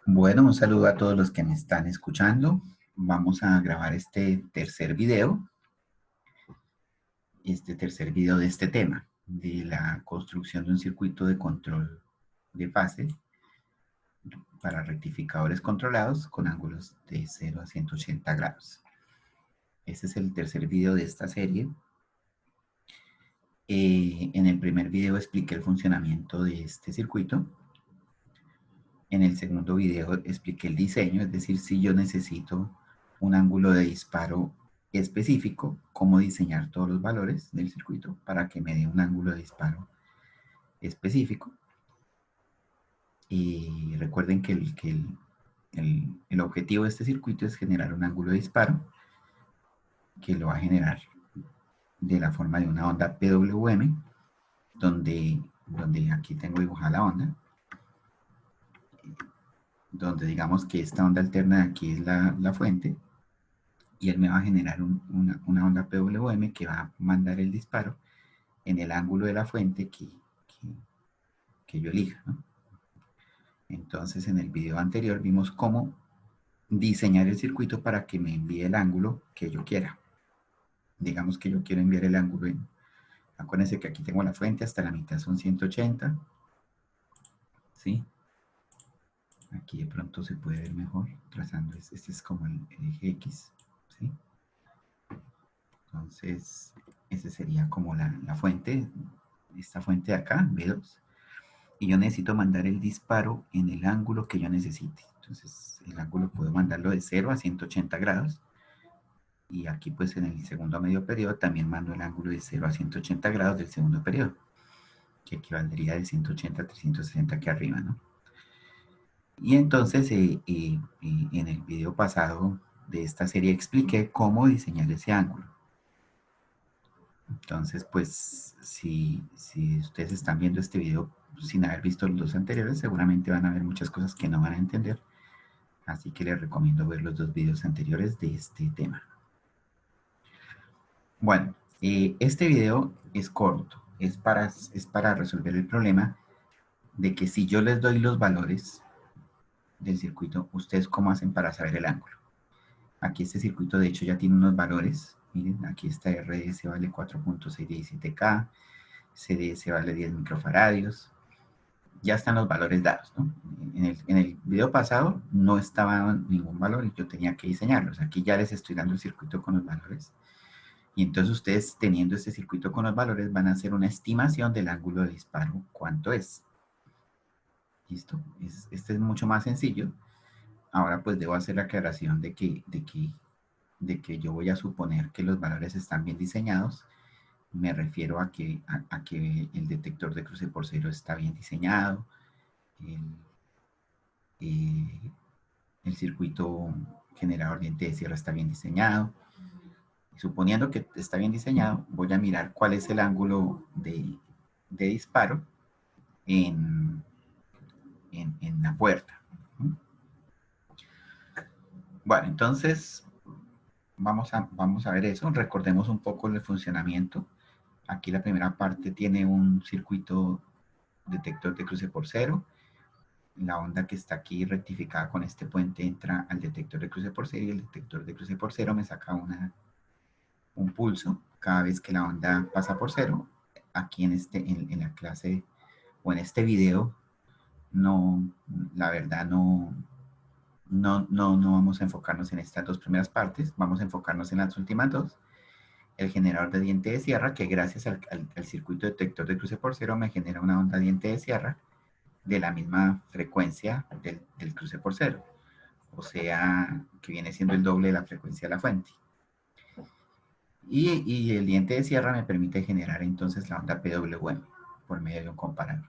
Bueno, un saludo a todos los que me están escuchando. Vamos a grabar este tercer video de este tema, de la construcción de un circuito de control de fase para rectificadores controlados con ángulos de 0 a 180 grados. Este es el tercer video de esta serie. En el primer video expliqué el funcionamiento de este circuito. En el segundo video expliqué el diseño, es decir, si yo necesito un ángulo de disparo específico, cómo diseñar todos los valores del circuito para que me dé un ángulo de disparo específico. Y recuerden que el objetivo de este circuito es generar un ángulo de disparo que lo va a generar de la forma de una onda PWM, donde aquí tengo dibujada la onda, donde digamos que esta onda alterna de aquí es la fuente, y él me va a generar una onda PWM que va a mandar el disparo en el ángulo de la fuente que yo elija, ¿no? Entonces, en el video anterior vimos cómo diseñar el circuito para que me envíe el ángulo que yo quiera. Digamos que yo quiero enviar el ángulo en... Acuérdense que aquí tengo la fuente, hasta la mitad son 180, ¿sí? Aquí de pronto se puede ver mejor trazando, este es como el eje X, ¿sí? Entonces, ese sería como la fuente, esta fuente de acá, B2. Y yo necesito mandar el disparo en el ángulo que yo necesite. Entonces, el ángulo puedo mandarlo de 0 a 180 grados. Y aquí, pues, en el segundo medio periodo, también mando el ángulo de 0 a 180 grados del segundo periodo, que equivaldría de 180 a 360 aquí arriba, ¿no? Y entonces, en el video pasado de esta serie expliqué cómo diseñar ese ángulo. Entonces, pues, si ustedes están viendo este video sin haber visto los dos anteriores, seguramente van a ver muchas cosas que no van a entender. Así que les recomiendo ver los dos videos anteriores de este tema. Bueno, este video es corto. Es para resolver el problema de que si yo les doy los valores del circuito, ¿ustedes cómo hacen para saber el ángulo? Aquí este circuito, de hecho, ya tiene unos valores. Miren, aquí está RDS vale 4.617K. CDS vale 10 microfaradios. Ya están los valores dados, ¿no? En el video pasado no estaba ningún valor y yo tenía que diseñarlos. Aquí ya les estoy dando el circuito con los valores. Y entonces ustedes, teniendo este circuito con los valores, van a hacer una estimación del ángulo de disparo, cuánto es. ¿Listo? Este es mucho más sencillo. Ahora pues debo hacer la aclaración de que yo voy a suponer que los valores están bien diseñados. Me refiero a que el detector de cruce por cero está bien diseñado, el circuito generador diente de sierra está bien diseñado. Y suponiendo que está bien diseñado, voy a mirar cuál es el ángulo de disparo en la puerta. Bueno, entonces vamos a ver eso. Recordemos un poco el funcionamiento. Aquí la primera parte tiene un circuito detector de cruce por cero. La onda que está aquí rectificada con este puente entra al detector de cruce por cero y el detector de cruce por cero me saca un pulso cada vez que la onda pasa por cero. Aquí en la clase o en este video, no, la verdad no vamos a enfocarnos en estas dos primeras partes, vamos a enfocarnos en las últimas dos. El generador de diente de sierra, que gracias al circuito detector de cruce por cero me genera una onda diente de sierra de la misma frecuencia del cruce por cero, o sea, que viene siendo el doble de la frecuencia de la fuente. Y el diente de sierra me permite generar entonces la onda PWM por medio de un comparador.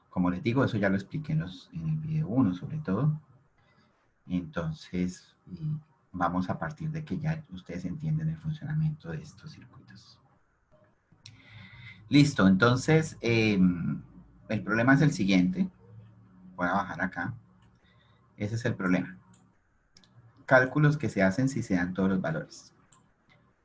Como les digo, eso ya lo expliqué en el video 1 sobre todo. Entonces, vamos a partir de que ya ustedes entienden el funcionamiento de estos circuitos. Listo, entonces, el problema es el siguiente. Voy a bajar acá. Ese es el problema. Cálculos que se hacen si se dan todos los valores.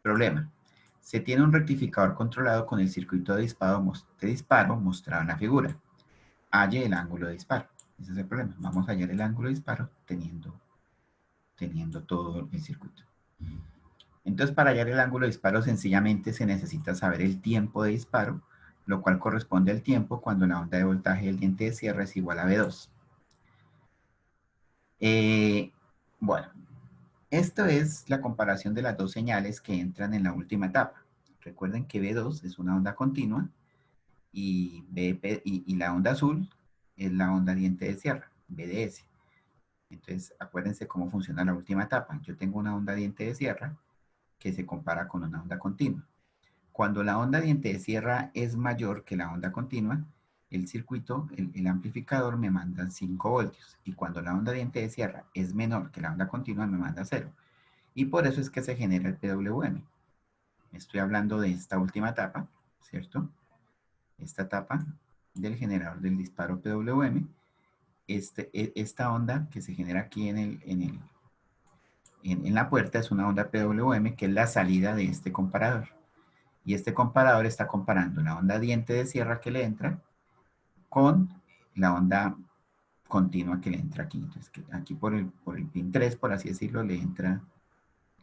Problema. Se tiene un rectificador controlado con el circuito de disparo mostrado en la figura. Halle el ángulo de disparo. Ese es el problema. Vamos a hallar el ángulo de disparo teniendo todo el circuito. Entonces, para hallar el ángulo de disparo, sencillamente se necesita saber el tiempo de disparo, lo cual corresponde al tiempo cuando la onda de voltaje del diente de cierre es igual a V2. Bueno, esto es la comparación de las dos señales que entran en la última etapa. Recuerden que V2 es una onda continua y la onda azul es la onda diente de cierre, VDS. Entonces, acuérdense cómo funciona la última etapa. Yo tengo una onda diente de sierra que se compara con una onda continua. Cuando la onda diente de sierra es mayor que la onda continua, el circuito, el amplificador me manda 5 voltios. Y cuando la onda diente de sierra es menor que la onda continua, me manda 0. Y por eso es que se genera el PWM. Estoy hablando de esta última etapa, ¿cierto? Esta etapa del generador del disparo PWM. Esta onda que se genera aquí en la puerta es una onda PWM que es la salida de este comparador. Y este comparador está comparando la onda diente de sierra que le entra con la onda continua que le entra aquí. Entonces, aquí por el pin 3, por así decirlo, le entra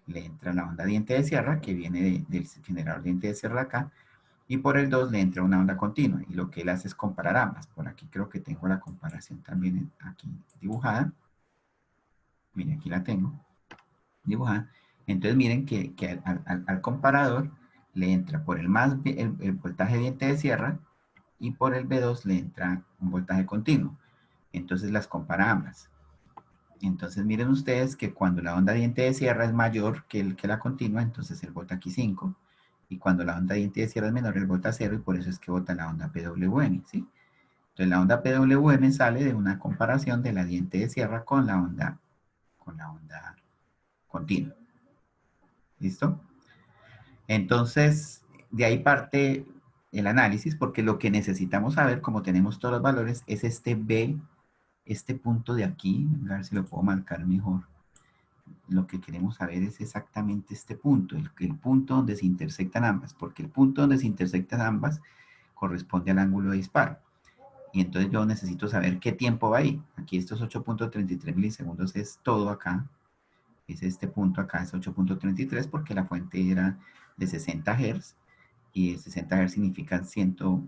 la onda diente de sierra que viene del generador diente de sierra acá. Y por el 2 le entra una onda continua. Y lo que él hace es comparar ambas. Por aquí creo que tengo la comparación también aquí dibujada. Miren, aquí la tengo dibujada. Entonces miren que al comparador le entra por el voltaje diente de sierra y por el B2 le entra un voltaje continuo. Entonces las compara ambas. Entonces miren ustedes que cuando la onda diente de sierra es mayor que la continua, entonces él bota aquí 5. Y cuando la onda diente de sierra es menor, él bota 0 y por eso es que bota la onda PWM, ¿sí? Entonces la onda PWM sale de una comparación de la diente de sierra con la onda continua. ¿Listo? Entonces, de ahí parte el análisis, porque lo que necesitamos saber, como tenemos todos los valores, es este B, este punto de aquí, a ver si lo puedo marcar mejor. Lo que queremos saber es exactamente este punto, el punto donde se intersectan ambas, porque el punto donde se intersectan ambas corresponde al ángulo de disparo. Y entonces yo necesito saber qué tiempo va ahí. Aquí estos 8.33 milisegundos es todo acá. Es este punto acá, es 8.33 porque la fuente era de 60 Hz y 60 Hz significan 60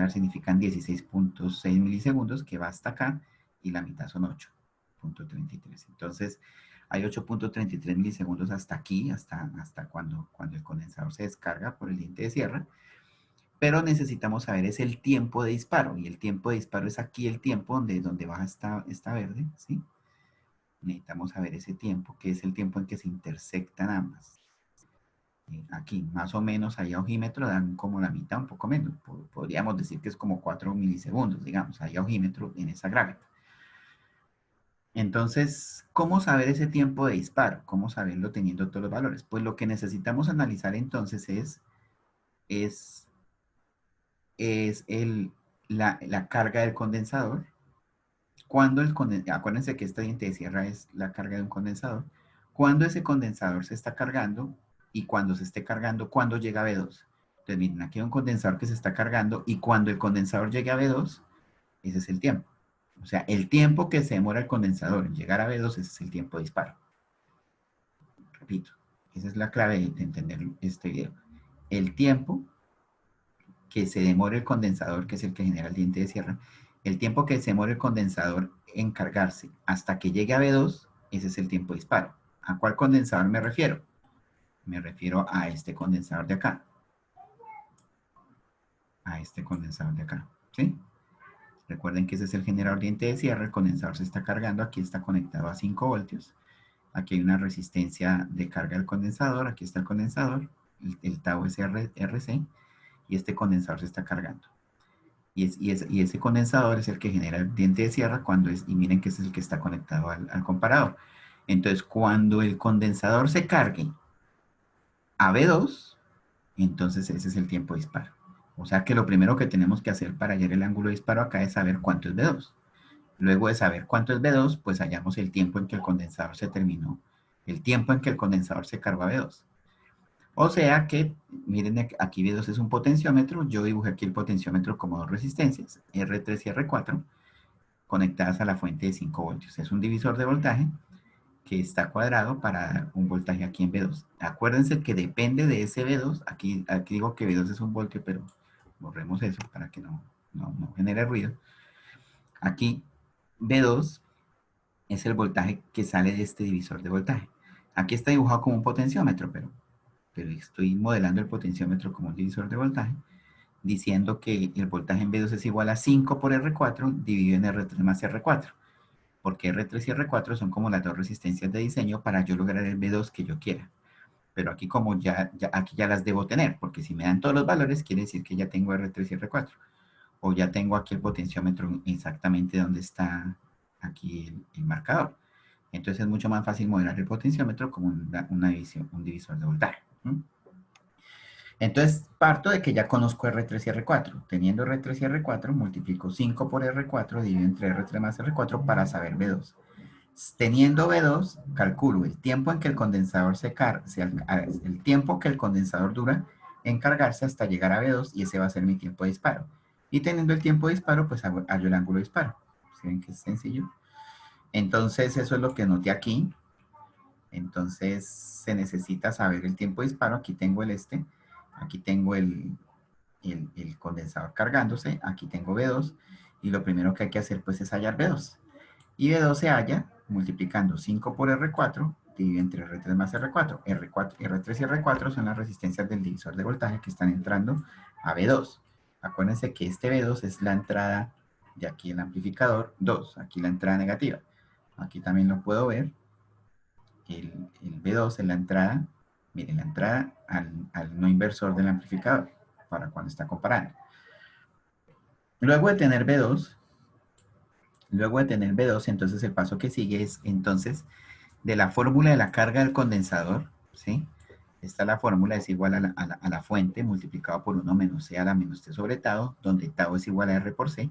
Hz significan 16.6 milisegundos que va hasta acá y la mitad son 8.33. Entonces hay 8.33 milisegundos hasta aquí, hasta cuando el condensador se descarga por el diente de sierra. Pero necesitamos saber es el tiempo de disparo. Y el tiempo de disparo es aquí el tiempo donde baja esta verde, ¿sí? Necesitamos saber ese tiempo, que es el tiempo en que se intersectan ambas. Aquí, más o menos, ahí a ojímetro dan como la mitad, un poco menos. Podríamos decir que es como 4 milisegundos, digamos, ahí a ojímetro en esa gráfica. Entonces, ¿cómo saber ese tiempo de disparo? ¿Cómo saberlo teniendo todos los valores? Pues lo que necesitamos analizar entonces es la carga del condensador. Acuérdense que esta diente de sierra es la carga de un condensador. Cuando ese condensador se está cargando y cuando se esté cargando, cuando llega a V2. Entonces, miren, aquí hay un condensador que se está cargando y cuando el condensador llegue a V2, ese es el tiempo. O sea, el tiempo que se demora el condensador en llegar a V2, ese es el tiempo de disparo. Repito, esa es la clave de entender este video. El tiempo que se demora el condensador, que es el que genera el diente de sierra, el tiempo que se demora el condensador en cargarse hasta que llegue a V2, ese es el tiempo de disparo. ¿A cuál condensador me refiero? Me refiero a este condensador de acá. A este condensador de acá, ¿sí? Recuerden que ese es el generador diente de cierre, el condensador se está cargando, aquí está conectado a 5 voltios. Aquí hay una resistencia de carga del condensador, aquí está el condensador, el tau es RC, y este condensador se está cargando. Y ese condensador es el que genera el diente de sierra y miren que ese es el que está conectado al comparador. Entonces, cuando el condensador se cargue a V2, entonces ese es el tiempo de disparo. O sea que lo primero que tenemos que hacer para hallar el ángulo de disparo acá es saber cuánto es V2. Luego de saber cuánto es V2, pues hallamos el tiempo en que el condensador se terminó, el tiempo en que el condensador se cargó a V2. O sea que, miren, aquí V2 es un potenciómetro, yo dibujé aquí el potenciómetro como dos resistencias, R3 y R4, conectadas a la fuente de 5 voltios. Es un divisor de voltaje que está cuadrado para dar un voltaje aquí en V2. Acuérdense que depende de ese V2. Aquí digo que V2 es un voltio, pero borremos eso para que no genere ruido. Aquí V2 es el voltaje que sale de este divisor de voltaje. Aquí está dibujado como un potenciómetro, pero estoy modelando el potenciómetro como un divisor de voltaje, diciendo que el voltaje en V2 es igual a 5 por R4 dividido en R3 más R4. Porque R3 y R4 son como las dos resistencias de diseño para yo lograr el V2 que yo quiera. Pero aquí como aquí ya las debo tener, porque si me dan todos los valores, quiere decir que ya tengo R3 y R4. O ya tengo aquí el potenciómetro exactamente donde está aquí el marcador. Entonces es mucho más fácil modelar el potenciómetro como un divisor de voltaje. Entonces parto de que ya conozco R3 y R4. Teniendo R3 y R4, multiplico 5 por R4, divido entre R3 más R4 para saber V2. Teniendo V2, calculo el tiempo en que el condensador el tiempo que el condensador dura en cargarse hasta llegar a V2 y ese va a ser mi tiempo de disparo. Y teniendo el tiempo de disparo, pues hallo el ángulo de disparo. ¿Sí ven que es sencillo? Entonces eso es lo que noté aquí. Entonces se necesita saber el tiempo de disparo. Aquí tengo aquí tengo el condensador cargándose, aquí tengo V2 y lo primero que hay que hacer pues es hallar V2. Y V2 se halla multiplicando 5 por R4 dividido entre R3 más R4. R3 y R4 son las resistencias del divisor de voltaje que están entrando a V2. Acuérdense que este V2 es la entrada de aquí el amplificador 2, aquí la entrada negativa. Aquí también lo puedo ver. El V2 es la entrada, miren, la entrada al no inversor del amplificador para cuando está comparando. Luego de tener V2, entonces el paso que sigue es entonces de la fórmula de la carga del condensador, ¿sí? Esta la fórmula es igual a la fuente multiplicado por 1 menos C a la menos T sobre tau, donde tau es igual a R por C.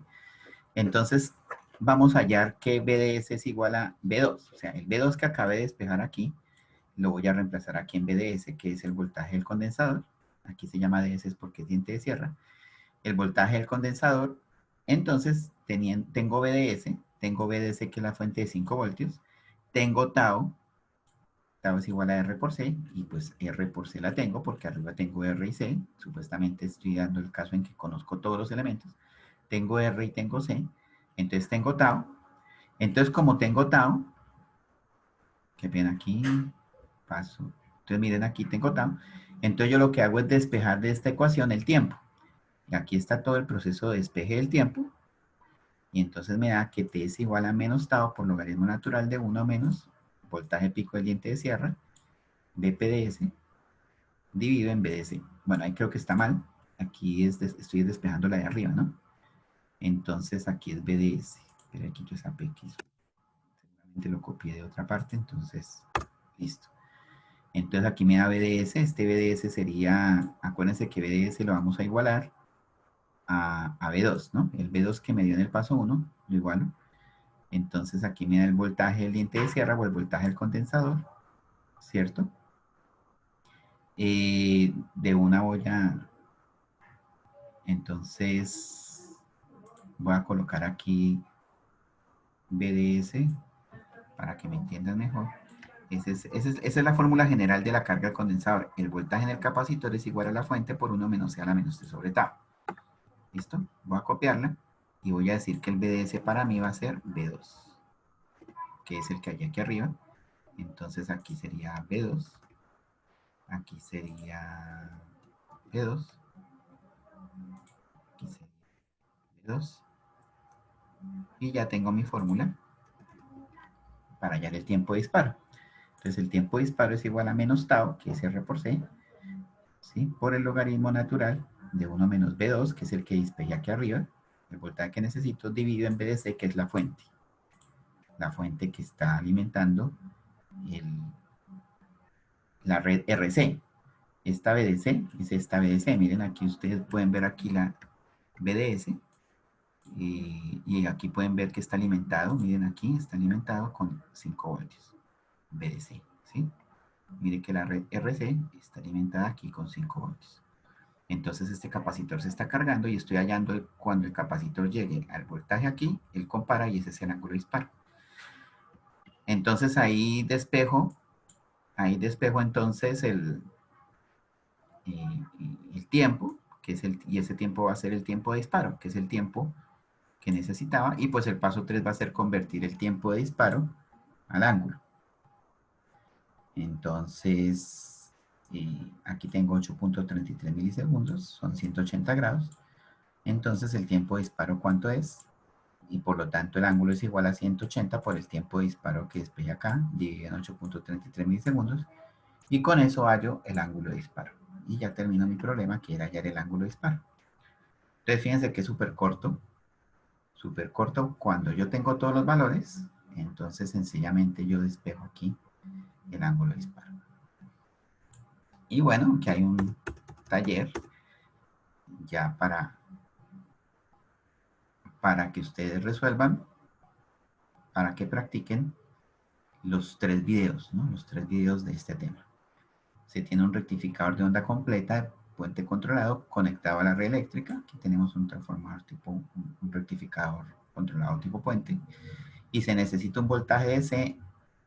Entonces vamos a hallar que BDS es igual a V2, o sea, el V2 que acabé de despejar aquí, lo voy a reemplazar aquí en BDS, que es el voltaje del condensador. Aquí se llama DS porque es diente de sierra. El voltaje del condensador. Entonces, tengo BDS que es la fuente de 5 voltios. Tengo tau es igual a R por C, y pues R por C la tengo porque arriba tengo R y C. Supuestamente estoy dando el caso en que conozco todos los elementos. Tengo R y tengo C. Entonces tengo tau. Entonces, como tengo tau, que bien aquí, paso. Entonces miren, aquí tengo tau. Entonces yo lo que hago es despejar de esta ecuación el tiempo. Y aquí está todo el proceso de despeje del tiempo. Y entonces me da que T es igual a menos tau por logaritmo natural de 1 menos voltaje pico del diente de sierra, BPDS, dividido en BDC. Bueno, ahí creo que está mal. Aquí estoy despejando la de arriba, ¿no? Entonces aquí es BDS. Pero aquí yo esa PX. Seguramente lo copié de otra parte, entonces, listo. Entonces aquí me da BDS, este BDS sería, acuérdense que BDS lo vamos a igualar a B2, ¿no? El B2 que me dio en el paso 1, lo igualo. Entonces aquí me da el voltaje del diente de sierra o el voltaje del condensador, ¿cierto? De una voy a, entonces voy a colocar aquí BDS para que me entiendan mejor. Esa es la fórmula general de la carga del condensador. El voltaje en el capacitor es igual a la fuente por 1 menos C a la menos T sobre tau. ¿Listo? Voy a copiarla y voy a decir que el BDS para mí va a ser B2, que es el que hay aquí arriba. Entonces aquí sería B2, aquí sería B2, aquí sería B2, y ya tengo mi fórmula para hallar el tiempo de disparo. Entonces el tiempo de disparo es igual a menos tau, que es R por C, ¿sí? Por el logaritmo natural de 1 menos B2, que es el que despejé aquí arriba, el voltaje que necesito, dividido en BDC, que es la fuente que está alimentando la red RC. Esta BDC es esta BDC. Miren, aquí ustedes pueden ver aquí la BDS. Y aquí pueden ver que está alimentado. Miren aquí, está alimentado con 5 voltios. BDC, ¿sí? Miren que la red RC está alimentada aquí con 5 voltios. Entonces este capacitor se está cargando y estoy hallando cuando el capacitor llegue al voltaje aquí, él compara y ese es el ángulo de disparo. Entonces ahí despejo entonces el tiempo, y ese tiempo va a ser el tiempo de disparo, que es el tiempo que necesitaba, y pues el paso 3 va a ser convertir el tiempo de disparo al ángulo. Entonces, aquí tengo 8.33 milisegundos, son 180 grados. Entonces, el tiempo de disparo, ¿cuánto es? Y por lo tanto, el ángulo es igual a 180 por el tiempo de disparo que despeje acá, dividido en 8.33 milisegundos. Y con eso hallo el ángulo de disparo. Y ya termino mi problema, que era hallar el ángulo de disparo. Entonces, fíjense que es súper corto. Súper corto. Cuando yo tengo todos los valores, entonces sencillamente yo despejo aquí el ángulo de disparo. Y bueno, que hay un taller ya para que ustedes resuelvan, para que practiquen los 3 videos, ¿no? Los 3 videos de este tema. Se tiene un rectificador de onda completa, puente controlado, conectado a la red eléctrica. Aquí tenemos un transformador tipo, un rectificador controlado tipo puente. Y se necesita un voltaje DC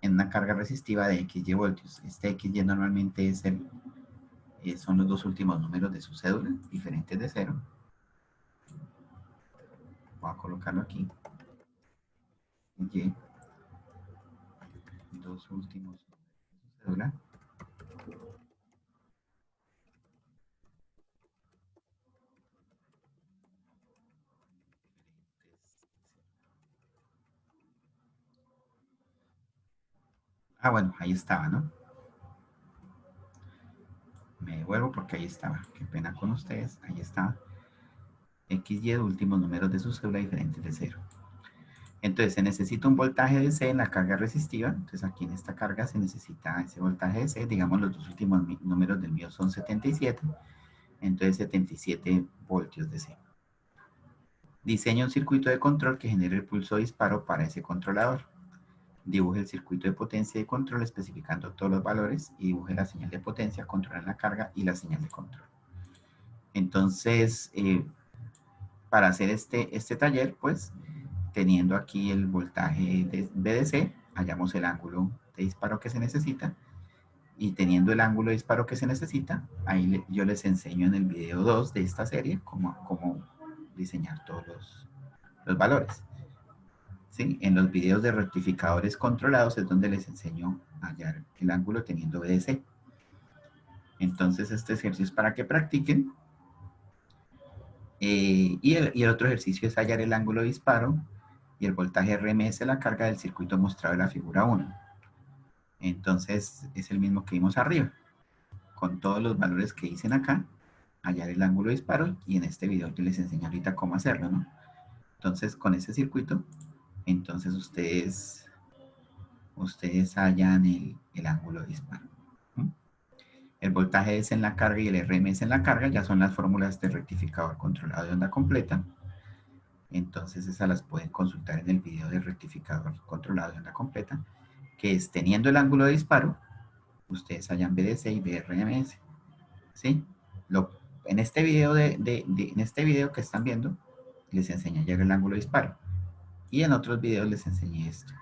en una carga resistiva de XY voltios. Este XY normalmente es son los 2 últimos números de su cédula, diferentes de 0. Voy a colocarlo aquí. Y 2 últimos números de su cédula. Ah, bueno, ahí estaba, ¿no? Me devuelvo porque ahí estaba. Qué pena con ustedes. Ahí está. XY, últimos números de su cédula diferentes de 0. Entonces se necesita un voltaje DC en la carga resistiva. Entonces aquí en esta carga se necesita ese voltaje DC. Digamos los 2 últimos números del mío son 77. Entonces 77 voltios DC. Diseña un circuito de control que genere el pulso de disparo para ese controlador. Dibuje el circuito de potencia y control especificando todos los valores y dibuje la señal de potencia, controla la carga y la señal de control. Entonces, para hacer este taller, pues, teniendo aquí el voltaje de BDC, hallamos el ángulo de disparo que se necesita, y teniendo el ángulo de disparo que se necesita, ahí yo les enseño en el video 2 de esta serie cómo diseñar todos los valores. ¿Sí? En los videos de rectificadores controlados es donde les enseño a hallar el ángulo teniendo BDC. Entonces este ejercicio es para que practiquen. Y el otro ejercicio es hallar el ángulo de disparo y el voltaje RMS, la carga del circuito mostrado en la figura 1. Entonces es el mismo que vimos arriba. Con todos los valores que dicen acá, hallar el ángulo de disparo, y en este video yo les enseño ahorita cómo hacerlo, ¿no? Entonces con ese circuito, entonces ustedes hallan el ángulo de disparo. ¿Mm? El voltaje es en la carga y el RMS en la carga, ya son las fórmulas de rectificador controlado de onda completa. Entonces esas las pueden consultar en el video de rectificador controlado de onda completa, que es teniendo el ángulo de disparo, ustedes hallan BDC y BRMS. ¿Sí? En este video en este video que están viendo, les enseñé a hallar el ángulo de disparo. Y en otros videos les enseñé esto,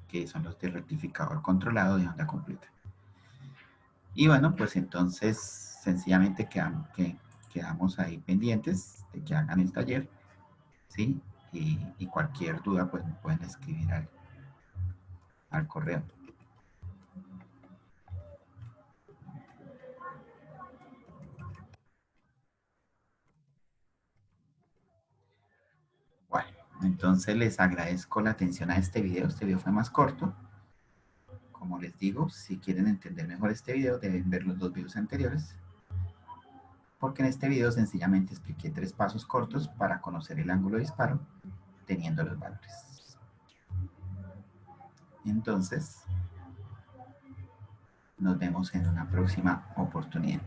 que son los de rectificador controlado de onda completa. Y bueno, pues entonces sencillamente quedamos ahí pendientes de que hagan el taller, ¿sí? Y cualquier duda pues me pueden escribir al correo. Bueno, entonces les agradezco la atención a este video. Este video fue más corto. Como les digo, si quieren entender mejor este video, deben ver los 2 videos anteriores, porque en este video sencillamente expliqué 3 pasos cortos para conocer el ángulo de disparo teniendo los valores. Entonces, nos vemos en una próxima oportunidad.